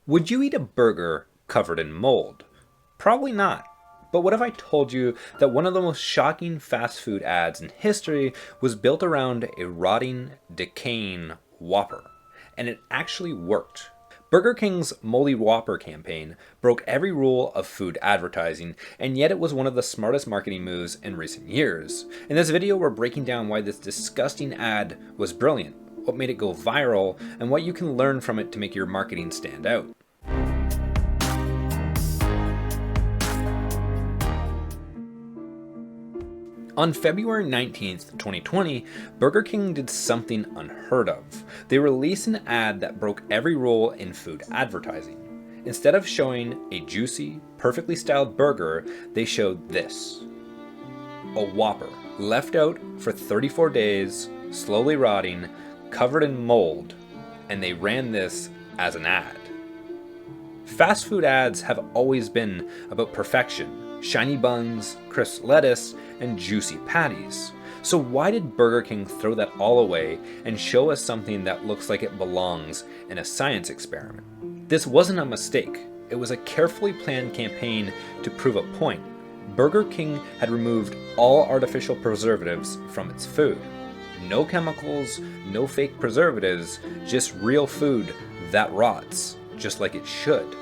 Would you eat a burger covered in mold? Probably not. But what if I told you that one of the most shocking fast food ads in history was built around a rotting, decaying Whopper? And it actually worked. Burger King's Moldy Whopper campaign broke every rule of food advertising, and yet it was one of the smartest marketing moves in recent years. In this video, we're breaking down why this disgusting ad was brilliant, what made it go viral, and what you can learn from it to make your marketing stand out. On February 19th, 2020, Burger King did something unheard of. They released an ad that broke every rule in food advertising. Instead of showing a juicy, perfectly styled burger, they showed this. A Whopper, left out for 34 days, slowly rotting, covered in mold, and they ran this as an ad. Fast food ads have always been about perfection. Shiny buns, crisp lettuce, and juicy patties. So why did Burger King throw that all away and show us something that looks like it belongs in a science experiment? This wasn't a mistake. It was a carefully planned campaign to prove a point. Burger King had removed all artificial preservatives from its food. No chemicals, no fake preservatives, just real food that rots, just like it should.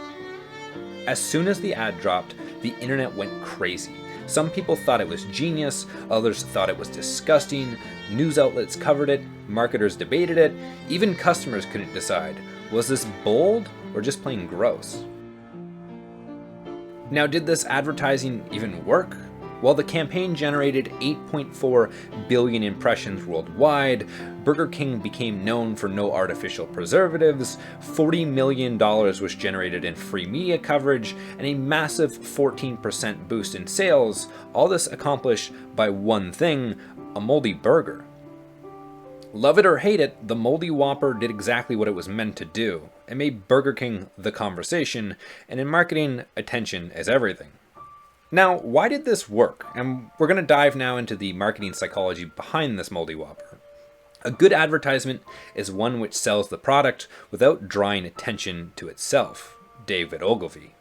As soon as the ad dropped, the internet went crazy. Some people thought it was genius, others thought it was disgusting, news outlets covered it, marketers debated it, even customers couldn't decide, was this bold or just plain gross? Now, did this advertising even work? While the campaign generated 8.4 billion impressions worldwide, Burger King became known for no artificial preservatives, $40 million was generated in free media coverage, and a massive 14% boost in sales, all this accomplished by one thing, a moldy burger. Love it or hate it, the Moldy Whopper did exactly what it was meant to do. It made Burger King the conversation, and in marketing, attention is everything. Now, why did this work? And we're going to dive now into the marketing psychology behind this Moldy Whopper. A good advertisement is one which sells the product without drawing attention to itself. David Ogilvy.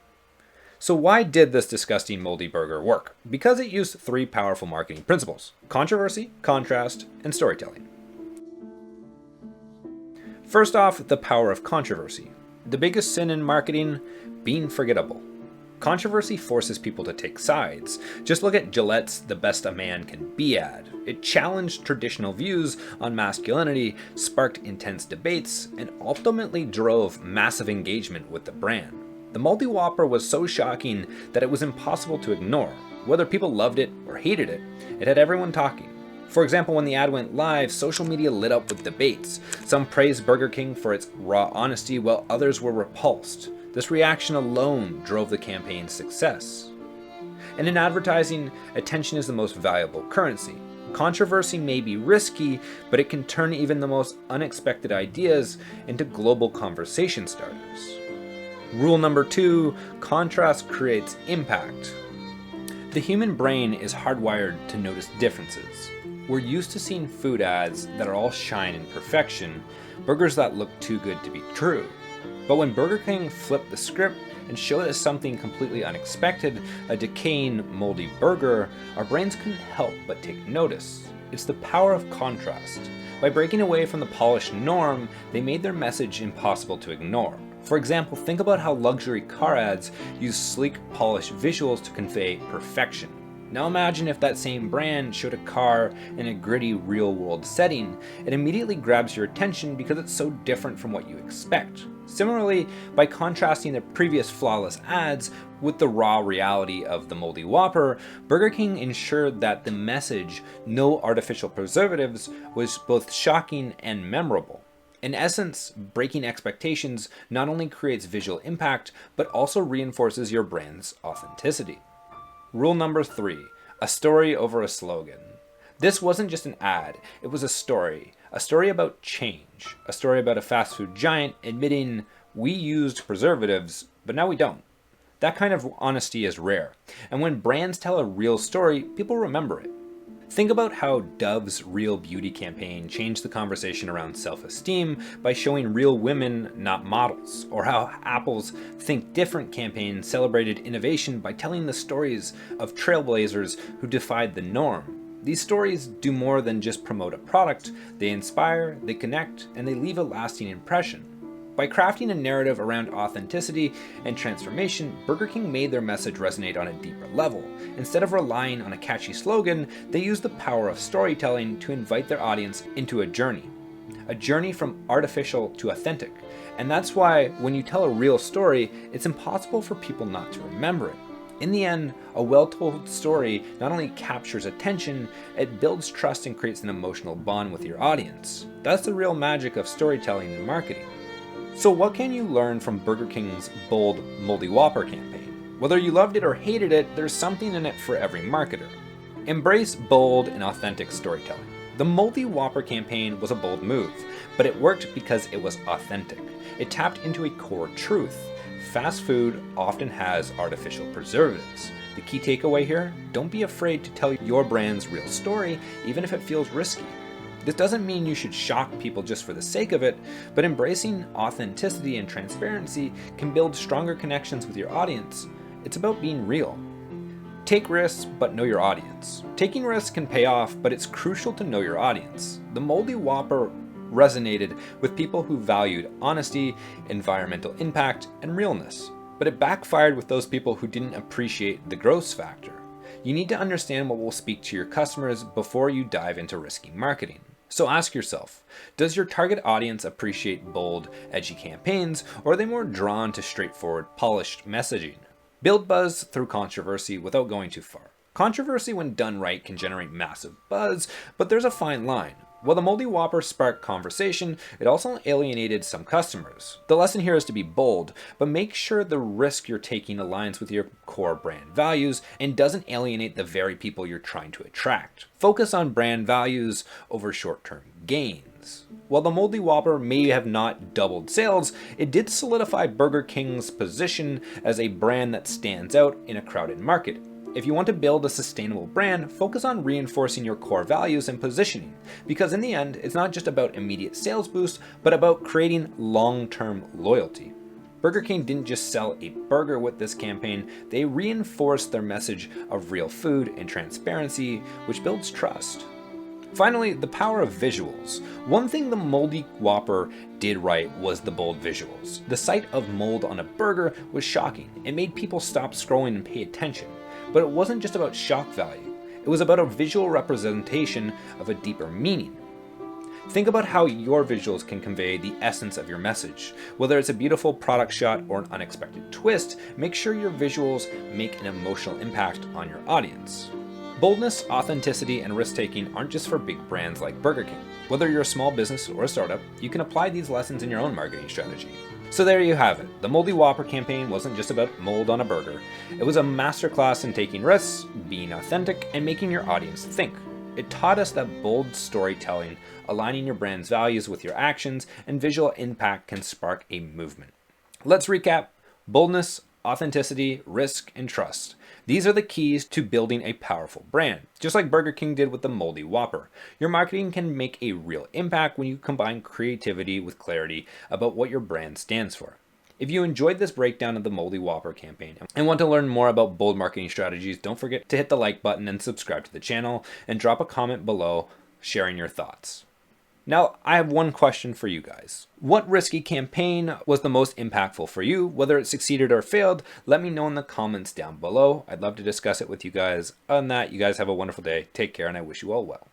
So why did this disgusting moldy burger work? Because it used three powerful marketing principles: controversy, contrast, and storytelling. First off, the power of controversy. The biggest sin in marketing, being forgettable. Controversy forces people to take sides. Just look at Gillette's The Best a Man Can Be ad. It challenged traditional views on masculinity, sparked intense debates, and ultimately drove massive engagement with the brand. The Moldy Whopper was so shocking that it was impossible to ignore. Whether people loved it or hated it, it had everyone talking. For example, when the ad went live, social media lit up with debates. Some praised Burger King for its raw honesty, while others were repulsed. This reaction alone drove the campaign's success. And in advertising, attention is the most valuable currency. Controversy may be risky, but it can turn even the most unexpected ideas into global conversation starters. Rule number 2, contrast creates impact. The human brain is hardwired to notice differences. We're used to seeing food ads that are all shine and perfection, burgers that look too good to be true. But when Burger King flipped the script and showed us something completely unexpected, a decaying, moldy burger, our brains couldn't help but take notice. It's the power of contrast. By breaking away from the polished norm, they made their message impossible to ignore. For example, think about how luxury car ads use sleek, polished visuals to convey perfection. Now imagine if that same brand showed a car in a gritty, real-world setting. It immediately grabs your attention because it's so different from what you expect. Similarly, by contrasting their previous flawless ads with the raw reality of the Moldy Whopper, Burger King ensured that the message, no artificial preservatives, was both shocking and memorable. In essence, breaking expectations not only creates visual impact, but also reinforces your brand's authenticity. Rule number 3, a story over a slogan. This wasn't just an ad, it was a story about change, a story about a fast food giant admitting we used preservatives, but now we don't. That kind of honesty is rare, and when brands tell a real story, people remember it. Think about how Dove's Real Beauty campaign changed the conversation around self-esteem by showing real women, not models, or how Apple's Think Different campaign celebrated innovation by telling the stories of trailblazers who defied the norm. These stories do more than just promote a product, they inspire, they connect, and they leave a lasting impression. By crafting a narrative around authenticity and transformation, Burger King made their message resonate on a deeper level. Instead of relying on a catchy slogan, they used the power of storytelling to invite their audience into a journey from artificial to authentic. And that's why when you tell a real story, it's impossible for people not to remember it. In the end, a well-told story not only captures attention, it builds trust and creates an emotional bond with your audience. That's the real magic of storytelling and marketing. So what can you learn from Burger King's bold Moldy Whopper campaign? Whether you loved it or hated it, there's something in it for every marketer. Embrace bold and authentic storytelling. The Moldy Whopper campaign was a bold move, but it worked because it was authentic. It tapped into a core truth. Fast food often has artificial preservatives. The key takeaway here, don't be afraid to tell your brand's real story, even if it feels risky. This doesn't mean you should shock people just for the sake of it, but embracing authenticity and transparency can build stronger connections with your audience. It's about being real. Take risks, but know your audience. Taking risks can pay off, but it's crucial to know your audience. The Moldy Whopper resonated with people who valued honesty, environmental impact, and realness, but it backfired with those people who didn't appreciate the gross factor. You need to understand what will speak to your customers before you dive into risky marketing. So ask yourself, does your target audience appreciate bold, edgy campaigns, or are they more drawn to straightforward, polished messaging? Build buzz through controversy without going too far. Controversy, when done right, can generate massive buzz, but there's a fine line. While the Moldy Whopper sparked conversation, it also alienated some customers. The lesson here is to be bold, but make sure the risk you're taking aligns with your core brand values and doesn't alienate the very people you're trying to attract. Focus on brand values over short-term gains. While the Moldy Whopper may have not doubled sales, it did solidify Burger King's position as a brand that stands out in a crowded market. If you want to build a sustainable brand, focus on reinforcing your core values and positioning, because in the end, it's not just about immediate sales boost, but about creating long-term loyalty. Burger King didn't just sell a burger with this campaign, they reinforced their message of real food and transparency, which builds trust. Finally, the power of visuals. One thing the Moldy Whopper did right was the bold visuals. The sight of mold on a burger was shocking. It made people stop scrolling and pay attention. But it wasn't just about shock value. It was about a visual representation of a deeper meaning. Think about how your visuals can convey the essence of your message. Whether it's a beautiful product shot or an unexpected twist, make sure your visuals make an emotional impact on your audience. Boldness, authenticity, and risk-taking aren't just for big brands like Burger King. Whether you're a small business or a startup, you can apply these lessons in your own marketing strategy. So there you have it. The Moldy Whopper campaign wasn't just about mold on a burger. It was a masterclass in taking risks, being authentic, and making your audience think. It taught us that bold storytelling, aligning your brand's values with your actions, and visual impact can spark a movement. Let's recap. Boldness, authenticity, risk, and trust. These are the keys to building a powerful brand, just like Burger King did with the Moldy Whopper. Your marketing can make a real impact when you combine creativity with clarity about what your brand stands for. If you enjoyed this breakdown of the Moldy Whopper campaign and want to learn more about bold marketing strategies, don't forget to hit the like button and subscribe to the channel, and drop a comment below sharing your thoughts. Now, I have one question for you guys. What risky campaign was the most impactful for you? Whether it succeeded or failed, let me know in the comments down below. I'd love to discuss it with you guys. Other than that, you guys have a wonderful day. Take care, and I wish you all well.